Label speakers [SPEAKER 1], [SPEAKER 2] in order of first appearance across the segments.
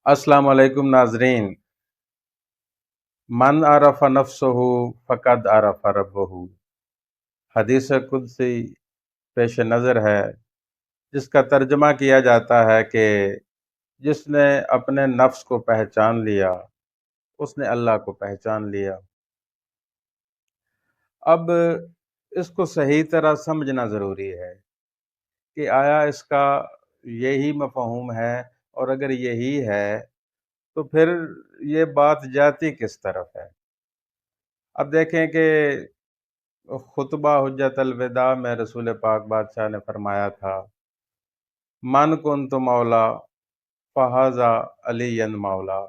[SPEAKER 1] السلام علیکم ناظرین. من عرف نفسہ فقد عرف ربہ. حدیث قدسی پیش نظر ہے جس کا ترجمہ کیا جاتا ہے کہ جس نے اپنے نفس کو پہچان لیا اس نے اللہ کو پہچان لیا. اب اس کو صحیح طرح سمجھنا ضروری ہے کہ آیا اس کا یہی مفہوم ہے، اور اگر یہی ہے تو پھر یہ بات جاتی کس طرف ہے. اب دیکھیں کہ خطبہ حجت الوداع میں رسول پاک بادشاہ نے فرمایا تھا، من کنت مولا فہذا علی مولا.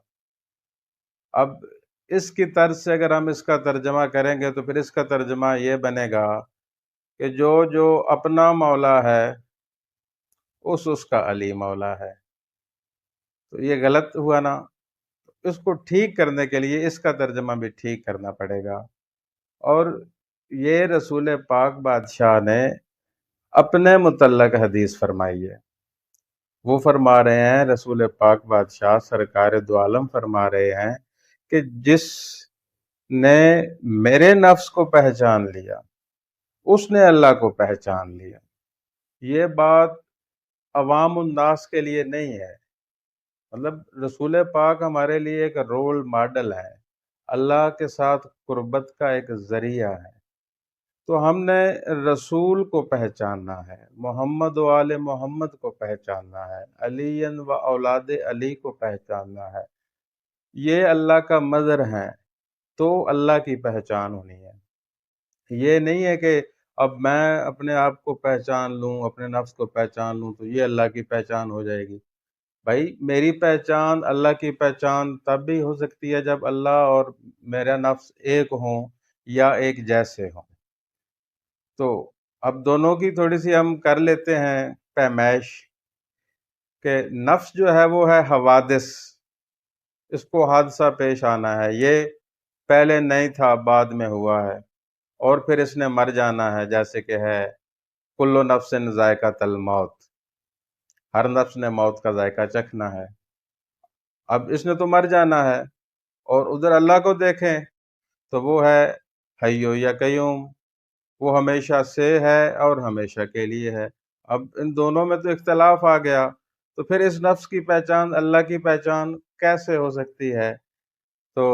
[SPEAKER 1] اب اس کی طرز سے اگر ہم اس کا ترجمہ کریں گے تو پھر اس کا ترجمہ یہ بنے گا کہ جو اپنا مولا ہے اس کا علی مولا ہے. تو یہ غلط ہوا نا. اس کو ٹھیک کرنے کے لیے اس کا ترجمہ بھی ٹھیک کرنا پڑے گا. اور یہ رسول پاک بادشاہ نے اپنے متعلق حدیث فرمائی ہے. وہ فرما رہے ہیں، رسول پاک بادشاہ سرکار دو عالم فرما رہے ہیں کہ جس نے میرے نفس کو پہچان لیا اس نے اللہ کو پہچان لیا. یہ بات عوام الناس کے لیے نہیں ہے. مطلب رسول پاک ہمارے لیے ایک رول ماڈل ہے، اللہ کے ساتھ قربت کا ایک ذریعہ ہے. تو ہم نے رسول کو پہچاننا ہے، محمد و آل محمد کو پہچاننا ہے، علی و اولاد علی کو پہچاننا ہے. یہ اللہ کا مظہر ہے تو اللہ کی پہچان ہونی ہے. یہ نہیں ہے کہ اب میں اپنے آپ کو پہچان لوں، اپنے نفس کو پہچان لوں تو یہ اللہ کی پہچان ہو جائے گی. بھائی میری پہچان اللہ کی پہچان تب بھی ہو سکتی ہے جب اللہ اور میرا نفس ایک ہوں یا ایک جیسے ہوں. تو اب دونوں کی تھوڑی سی ہم کر لیتے ہیں پیمائش کہ نفس جو ہے وہ ہے حوادث، اس کو حادثہ پیش آنا ہے. یہ پہلے نہیں تھا، بعد میں ہوا ہے، اور پھر اس نے مر جانا ہے. جیسے کہ ہے کل نفس ذائقۃ الموت، ہر نفس نے موت کا ذائقہ چکھنا ہے. اب اس نے تو مر جانا ہے. اور ادھر اللہ کو دیکھیں تو وہ ہے حی یا قیوم، وہ ہمیشہ سے ہے اور ہمیشہ کے لیے ہے. اب ان دونوں میں تو اختلاف آ گیا، تو پھر اس نفس کی پہچان اللہ کی پہچان کیسے ہو سکتی ہے؟ تو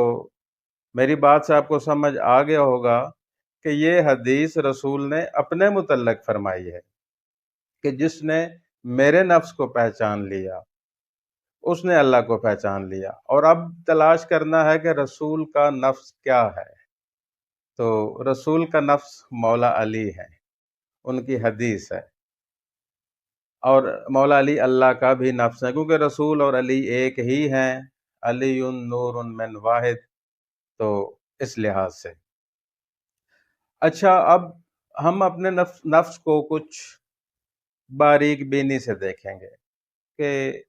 [SPEAKER 1] میری بات سے آپ کو سمجھ آ گیا ہوگا کہ یہ حدیث رسول نے اپنے متعلق فرمائی ہے کہ جس نے میرے نفس کو پہچان لیا اس نے اللہ کو پہچان لیا. اور اب تلاش کرنا ہے کہ رسول کا نفس کیا ہے. تو رسول کا نفس مولا علی ہے، ان کی حدیث ہے. اور مولا علی اللہ کا بھی نفس ہے، کیونکہ رسول اور علی ایک ہی ہیں. علی نور من واحد. تو اس لحاظ سے اچھا، اب ہم اپنے نفس کو کچھ باریک بینی سے دیکھیں گے کہ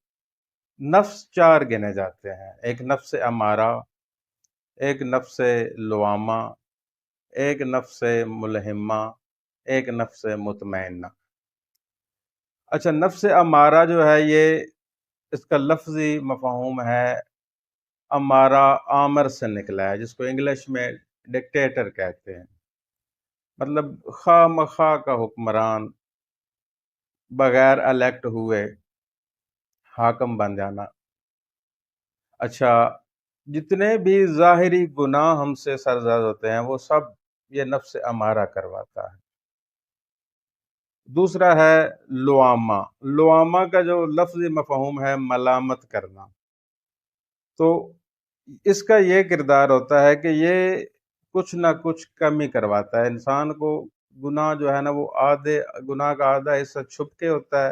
[SPEAKER 1] نفس چار گنے جاتے ہیں. ایک نفس امارہ، ایک نفس لوامہ، ایک نفس ملہمہ، ایک نفس مطمئنہ. اچھا، نفس امارہ جو ہے یہ اس کا لفظی مفہوم ہے، امارہ آمر سے نکلا ہے، جس کو انگلش میں ڈکٹیٹر کہتے ہیں. مطلب خواہ مخواہ کا حکمران، بغیر الیکٹ ہوئے حاکم بن جانا. اچھا، جتنے بھی ظاہری گناہ ہم سے سرزد ہوتے ہیں وہ سب یہ نفس امارہ کرواتا ہے. دوسرا ہے لوامہ. لوامہ کا جو لفظی مفہوم ہے ملامت کرنا. تو اس کا یہ کردار ہوتا ہے کہ یہ کچھ نہ کچھ کمی کرواتا ہے انسان کو. گناہ جو ہے نا وہ گناہ کا آدھا حصہ چھپ کے ہوتا ہے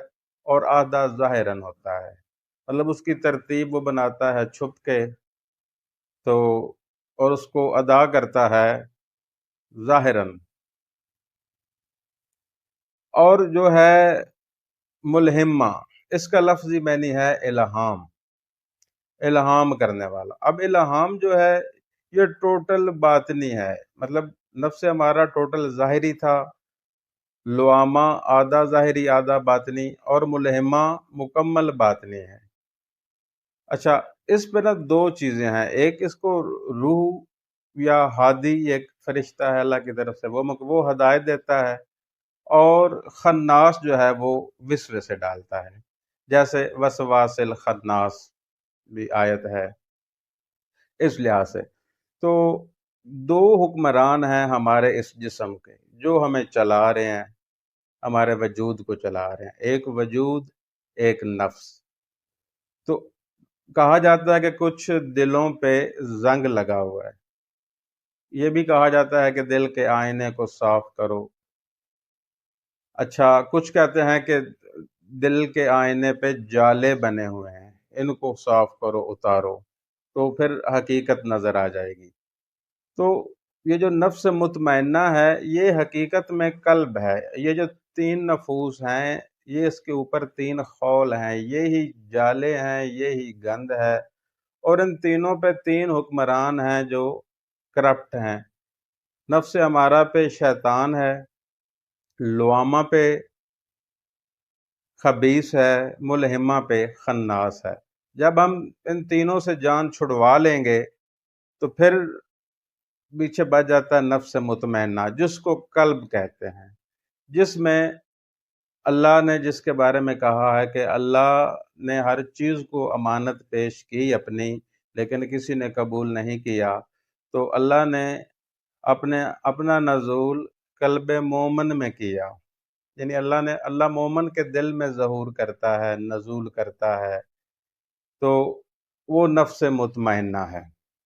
[SPEAKER 1] اور آدھا ظاہراً ہوتا ہے. مطلب اس کی ترتیب وہ بناتا ہے چھپ کے، تو اور اس کو ادا کرتا ہے ظاہراً. اور جو ہے ملہمہ، اس کا لفظی معنی ہے الہام، الہام کرنے والا. اب الہام جو ہے یہ ٹوٹل باطنی ہے. مطلب نفس ہمارا ٹوٹل ظاہری تھا، لوامہ آدھا ظاہری آدھا باطنی، اور ملہمہ مکمل باطنی ہے. اچھا، اس پہ نا دو چیزیں ہیں، ایک اس کو روح یا ہادی ایک فرشتہ ہے اللہ کی طرف سے، وہ ہدایت دیتا ہے، اور خناس جو ہے وہ وسوسے سے ڈالتا ہے، جیسے وسواس الخناس بھی آیت ہے اس لحاظ سے۔ تو دو حکمران ہیں ہمارے اس جسم کے جو ہمیں چلا رہے ہیں، ہمارے وجود کو چلا رہے ہیں، ایک وجود، ایک نفس۔ تو کہا جاتا ہے کہ کچھ دلوں پہ زنگ لگا ہوا ہے، یہ بھی کہا جاتا ہے کہ دل کے آئینے کو صاف کرو۔ اچھا، کچھ کہتے ہیں کہ دل کے آئینے پہ جالے بنے ہوئے ہیں، ان کو صاف کرو، اتارو، تو پھر حقیقت نظر آ جائے گی۔ تو یہ جو نفس مطمئنہ ہے یہ حقیقت میں قلب ہے، یہ جو تین نفوس ہیں یہ اس کے اوپر تین خول ہیں، یہی جالے ہیں، یہی گند ہے، اور ان تینوں پہ تین حکمران ہیں جو کرپٹ ہیں۔ نفس امارہ پہ شیطان ہے، لوامہ پہ خبیث ہے، ملہمہ پہ خناس ہے۔ جب ہم ان تینوں سے جان چھڑوا لیں گے تو پھر پیچھے بچ جاتا ہے نفس مطمئنہ، جس کو قلب کہتے ہیں، جس میں اللہ نے جس کے بارے میں کہا ہے کہ اللہ نے ہر چیز کو امانت پیش کی اپنی، لیکن کسی نے قبول نہیں کیا، تو اللہ نے اپنا نزول قلب مومن میں کیا، یعنی اللہ مومن کے دل میں ظہور کرتا ہے، نزول کرتا ہے، تو وہ نفس مطمئنہ ہے۔